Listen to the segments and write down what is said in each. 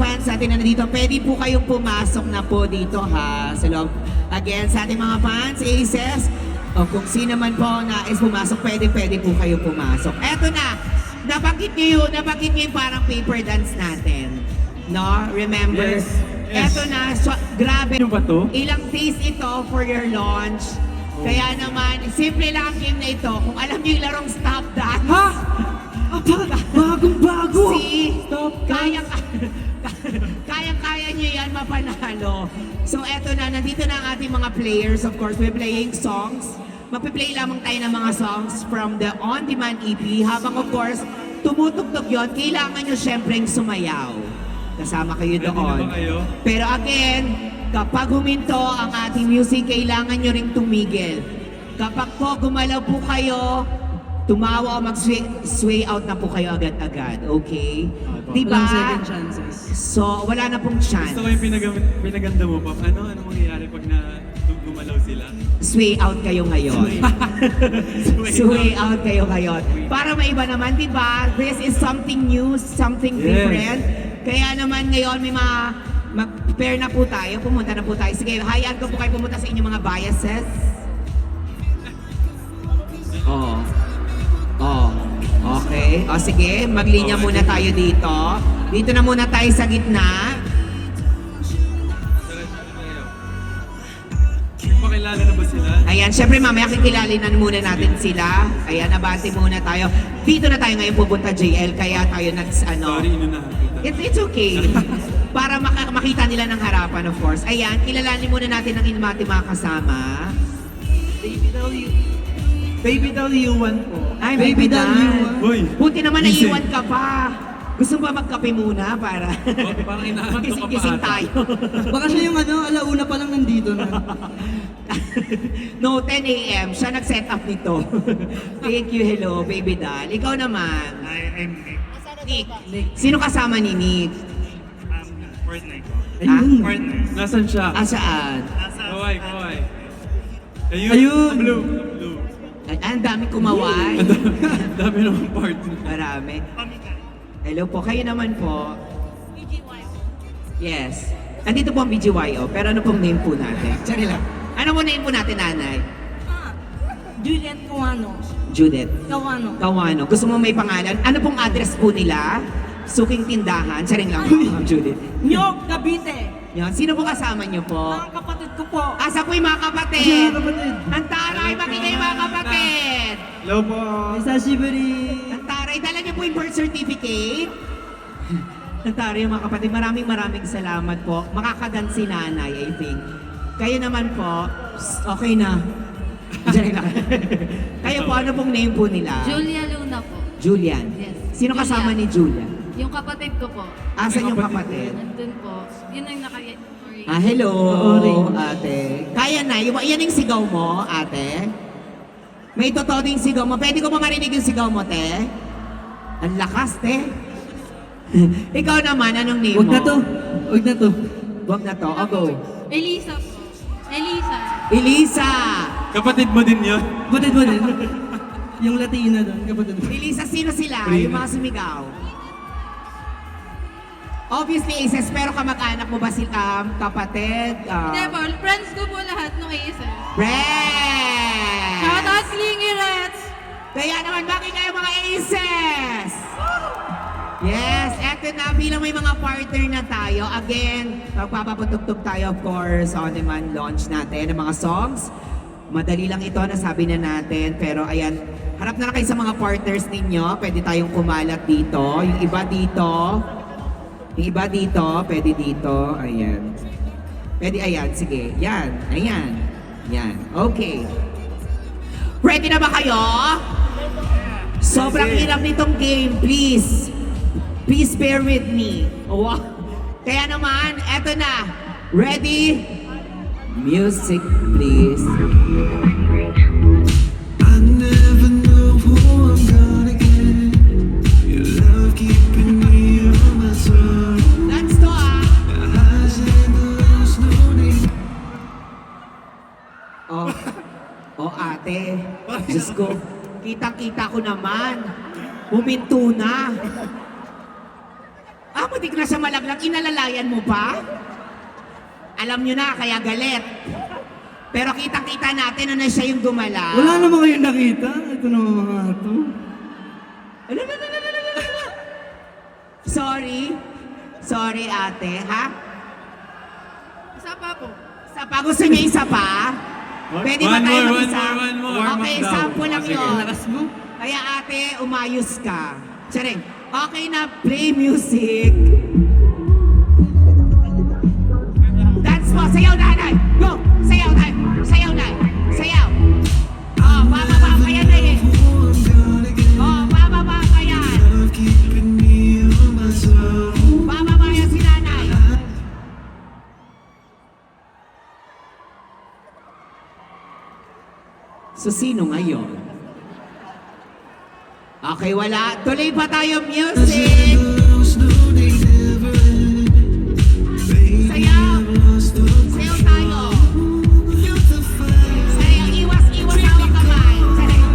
Fans natin na nandito, pwede po kayong pumasok na po dito ha, sa loob. Again, sa ating mga fans, Aces, o kung sino man po nais pumasok, pwede po kayong pumasok. Eto na, nabanggit niyo yung parang paper dance natin. No? Remember? Yes, yes. Eto na, so, grabe. Ano ba to? Ilang days ito for your launch. Kaya naman, simple lang ang game na ito. Kung alam niyo yung larong stop dance. Ha? Bagong-bago! See? Stop Kaya niyo yan mapanalo. So eto na, nandito na ang ating mga players. Of course, we're playing songs. Magpe-play lamang tayo ng mga songs from the on-demand EP. Habang of course, tumutugtog yon, kailangan nyo syempreng sumayaw. Kasama kayo Ready na doon. ba kayo? Pero again, kapag huminto ang ating music, kailangan nyo ring tumigil. Kapag po gumalaw po kayo, tumawa o mag-sway out na po kayo agad-agad. Okay? Diba? Walang second chances. So, wala na pong chance. Gusto ko yung pinaganda mo, Pop. Ano mangyayari pag gumalaw sila? Sway out kayo ngayon. Sway out kayo ngayon. Para maiba naman, di ba? This is something new, something Yes. different. Kaya naman ngayon may mga mag-pair na po tayo, pumunta na po tayo. Sige, hayaan ko po kayo pumunta sa inyong mga biases. Oh. Oh. Okay. O sige, maglinya muna tayo dito. Dito na muna tayo sa gitna. Pakilala na ba sila? Ayan, syempre mamaya kikilalin muna natin sila. Ayan, abante muna tayo. Dito na tayo ngayon pupunta, JL, kaya tayo Sorry, inunahan kita. It's okay. Para makita nila ng harapan, of course. Ayan, kilalanin muna natin ang inyong mga kasama. Baby W1 po. Ay, Baby my God. W1. Uy! Buti naman Gising. naiwan ka pa. Gusto mo ba magkape muna para Parang inaantok ka pa magising-gising ata. tayo? Baka siya yung alauna pa lang nandito na. No, 10 a.m. Siya nag-set up nito. Thank you, hello, baby doll. Ikaw naman. I'm Nick. Nick. Sino kasama ni Nick? Fortnite ko. Ayun. Fortnite. Nasaan siya? Saan? Nasa... Kaway. Ayun! Ayun. Blue! Ay, ang dami kumaway. Ang dami naman part. Marami. Pamikan. Hello po, kayo naman po. Yes. Andito po ang BGYO, pero ano pong name po natin? Sorry lang. Ano po name po natin, nanay? Juliet Kawano. Judith. Kawano. Kawano. Gusto mo may pangalan? Ano pong address po nila? Suking tindahan. Saring lang po, Ma'am Judith. Nyok, Cavite. Yan. Sino po kasama niyo po? Mga kapatid ko po. Asa po yung mga kapatid? Mga kapatid. Ang taray, makingay mga kapatid! Hello po! Isashibari. Ang taray, dala niyo po yung birth certificate? Ang taray mga kapatid, maraming salamat po. Makakadan si nanay, I think. Kayo naman po, okay na. Diyan lang. Kayo po, ano pong name po nila? Julia Luna po. Julian. Yes. Sino kasama ni Julian? Yung kapatid ko po. Asan yung kapatid? Nandun po. Yun ang Hello, Oo, ate. Kaya na, yan yung sigaw mo, ate. May totoo din sigaw mo. Pwede ko ba marinig yung sigaw mo, te? Ang lakas, te. Ikaw naman, anong name Huwag mo? na to. Huwag na to. Huwag na to. O, go. Elisa po. Elisa. Elisa! Kapatid mo din yun? Kapatid mo din. Yung Latina doon, kapatid mo. Elisa, sino sila? Prima. Yung mga sumigaw. Obviously, Aces, pero kamag-anak mo ba sila, kapatid? Hindi po. Friends ko po lahat nung isa. Friends! Shout out Slingy Rats! Kaya naman, bakit kayo mga Aces? Yes, eto na, bilang may mga partner na tayo, again, magpapatugtog tayo, of course, on-demand launch natin ng mga songs. Madali lang ito, nasabi na natin, pero ayan, harap na kayo sa mga partners ninyo, pwede tayong kumalat dito, yung iba dito, pwede dito, ayan. Pwede, ayan, sige, yan, ayan, yan, okay. Ready na ba kayo? Sobrang hirap nitong game, please. Please bear with me. Oh, wow. Kaya naman, eto na. Ready? Music, please. I never know who I'm gonna get. Your love keeping me on my throne. That's to ah. Highs and the lows, no need. Oh ate. Diyos ko. Kitang-kita ko naman. Huminto na. Matik na siya malaglag. Inalalayan mo pa? Alam nyo na, kaya galit. Pero kitang-kita natin na siya yung gumala. Wala naman kayong nakita. Ito naman mga ito. Sorry. Sorry, ate. Ha? Isa pa po. Isa pa? Gusto niya isa pa? Pwede ba One tayo more, mag-isa? one more. Okay, Warm up daw. sample lang Sige. yun. Lakas mo. Kaya ate, umayos ka. Charing. Okay na, play music. Dance mo, sayaw nanay. Go! Sayaw nanay. Sayaw nanay. Sayaw. Oh, bababa ka yan eh. Oh, bababa ka yan. Love keeping me on my soul. Bababa yan si nanay. So, sino ngayon? Okay, wala. Tuloy pa tayo music. Lost, no, they never end. Baby, Sayaw. I've lost the Sayaw tayo. you're the fire. Sayaw, iwas, hawak kamay. Sayaw.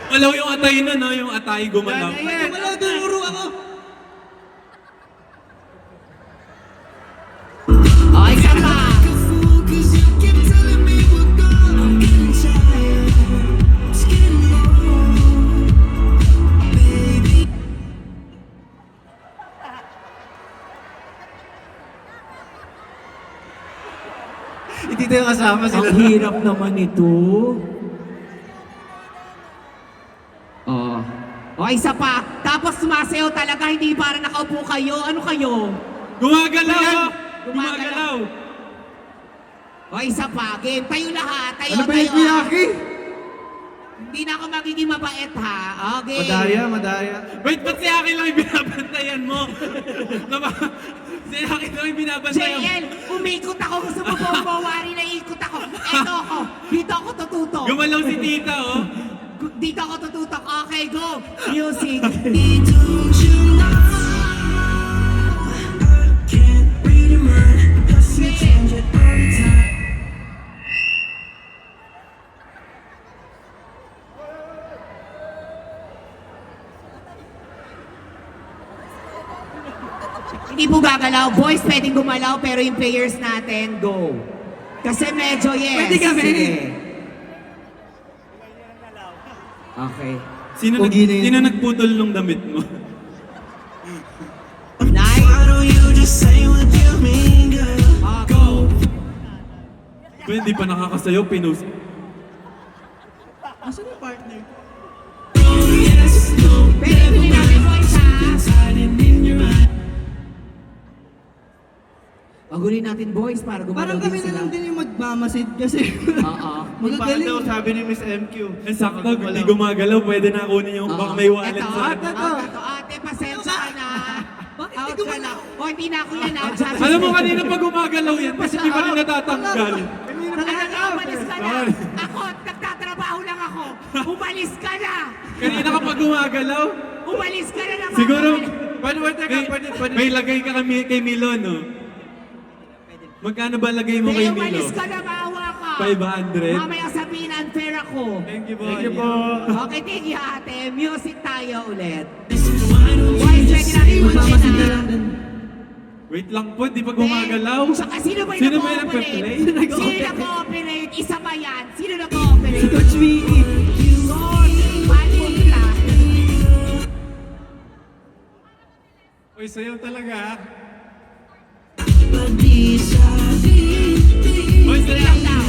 Malaw yung atay na, no? Yung atay gumalaw. Wala doon, uro ako. Oh, isa pa. Fool, 'cause you keep telling me we're gone. I'm getting tired. It's getting old. Baby. Hindi tayo kasama Ang hirap naman ito. Oh. Oh, isa pa. Tapos sumasayaw talaga, hindi para nakaupo kayo. Ano kayo? Gumagalaw! Ayan. oh! Gumagalaw! Oh, isa pa. Game. Tayo lahat. Tayo, Ano ba tayo. yung Kuyaki? Hindi na ako magiging mabait, ha? Okay. Madaya. Wait, ba't si Aki lang yung binabantayan mo? Si Aki lang yung binabantayan mo. JL, umikot ako. Gusto mo bumawari na ikot ako. Eto ako. Dito ako tututok. Gumalaw si tita, oh. Dito ako tututok. Okay, go. Music. Don't you know? I can't read your mind. 'Cause you change it all the time. Hindi po gagalaw. Boys, pwedeng gumalaw, pero yung players natin, go. Kasi medyo yes. Pwede kami. Sige. Okay. Sino, Pogi na yun. sino nagputol ng damit mo? Nice. Why don't you just say what you mean, girl? Go. Well, hindi pa nakakasayaw, pinost. Asan yung partner? Yes, no. Pwede bilhin natin boys, ha? Hiding in your eyes. Pagulin natin boys para gumalaw Parang din kami na sila. lang din yung magmamasid kasi. Oo. Magagaling. sabi ni Miss MQ. Eh, sakto, hindi gumagalaw, pwede na kunin yung baka may wallet Ito, sa... ito, ate, pasensya ka na. Bakit Out hindi ka na. gumalaw? O, hindi na ako yan, ha? Just- Alam mo kanina pag gumagalaw yan, kasi hindi pa rin natatanggal. Talaga, umalis ka na. Ako, nagtatrabaho lang ako. Umalis ka na. Kanina kapag gumagalaw, Umalis ka na naman. siguro Pwede, may lagay ka kay Milo, no? Magkano ba lagay mo kay Milo? Umalis ka na, maawa ka. 500? Mamaya sabihin, unfair ako. Thank you po. Thank you po. Okay, thank you, ate. Music tayo ulit. Boys, pwede natin Magmamasid na mag-chin, lang din. Wait lang po, di pa gumagalaw. Tsaka sino ba yung Sino ba yung nag-ooperate? nagpe-play? Sino nag-ooperate? Isa ba yan? Sino nag-ooperate? Coach Vicky. Malita. Uy, sayaw talaga. Boys, Sige sayaw. lang daw.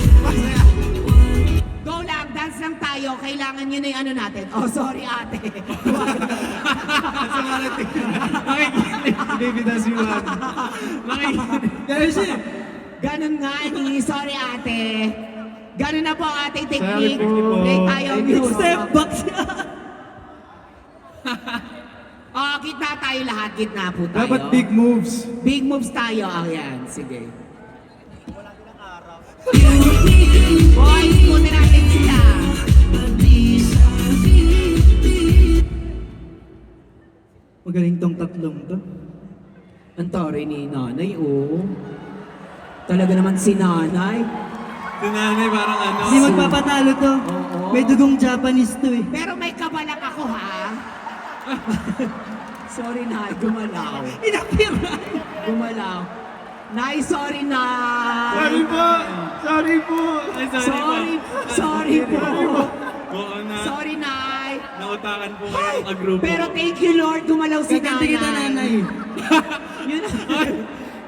Go lang, dance lang tayo. Kailangan yun na yung ano natin. Oh, sorry ate. David Asiwan. Guys, Ganun nga ni, sorry ate. Ganun na po ang ating Sorry technique. po. Play tayo music. step back siya. Oh, gitna tayo lahat. Gitna po tayo. Dapat big moves. Big moves tayo. Ayan, sige. Boys, punin natin sila. Magaling tong tatlong to. Ang tari ni nanay, oh. Talaga naman si nanay. Si nanay parang ano. Hindi magpapatalo to. May dugong Japanese to eh. Pero may kabalak ako, ha? Sorry, Nay. Gumalaw. Inapira! Gumalaw. Nay, sorry, Nay. Sorry po! Sorry po! Ay, Sorry, sorry po. Oo na. Sorry, Nay. Nautakan po kayo ng agrupo. Pero thank you, Lord. Gumalaw si Gaganti kita, nanay. Yun.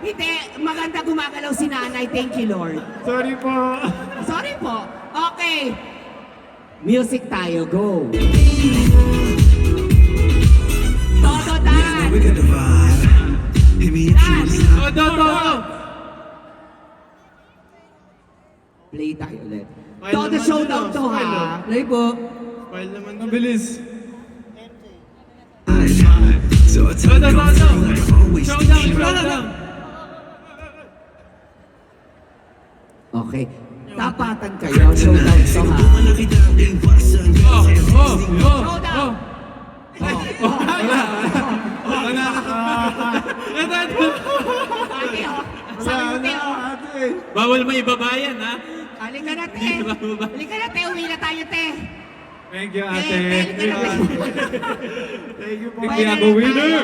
Hindi, maganda gumagalaw si nanay. Thank you, Lord. Sorry po! Sorry po. Okay. Music tayo. Go. Todo Dan. got the vibe. Hit me Dan. Oh, do. Play tayo ulit. Smile Todo naman showdown yun, to, smile, ha? oh. Play po. Smile naman. Mabilis. So I tell Do. you, like always Showdown. Okay. Tapatan kayo. Showdown to, ha? Showdown. Wala na. Ate, oh. Sabi mo, oh. Ate! Bawal mo ibabayan, ha? Halika na, te. Halika na, te. Uwi na tayo, te. Thank you, Te, ate! halika na, te. Thank you po! Uwi Hindi na ako lang winner. tayo.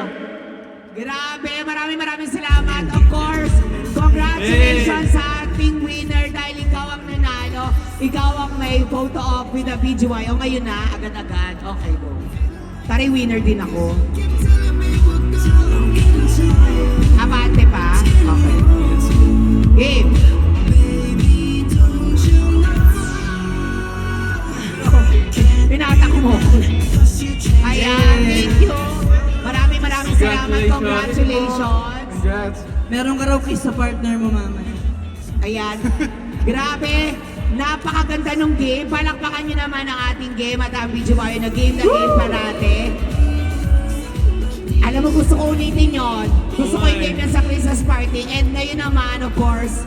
Grabe, maraming salamat. Of course, congratulations sa ating winner dahil ikaw ang nanalo. Ikaw ang may photo op with the BGY. O ngayon na, agad-agad. Okay, go. Tari, winner din ako. Abante pa? Okay. Game. Pinatak mo. Ayan, thank you. Maraming salamat. Congratulations. Congrats! Meron ka raw kiss sa partner mo, mama. Ayan. Grabe. Napakaganda nung game. Palakpakan nyo naman ang ating game at ang BGY na game pa natin. Alam mo, gusto ko ulitin yon. Gusto ko yung game yan sa Christmas party. And ngayon naman, of course,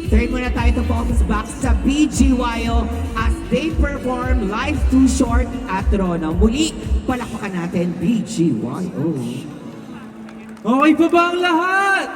turn muna tayo to focus back sa BGYO as they perform Life Too Short at Rono. Muli, palakpakan natin BGYO. Okay pa ba ang lahat?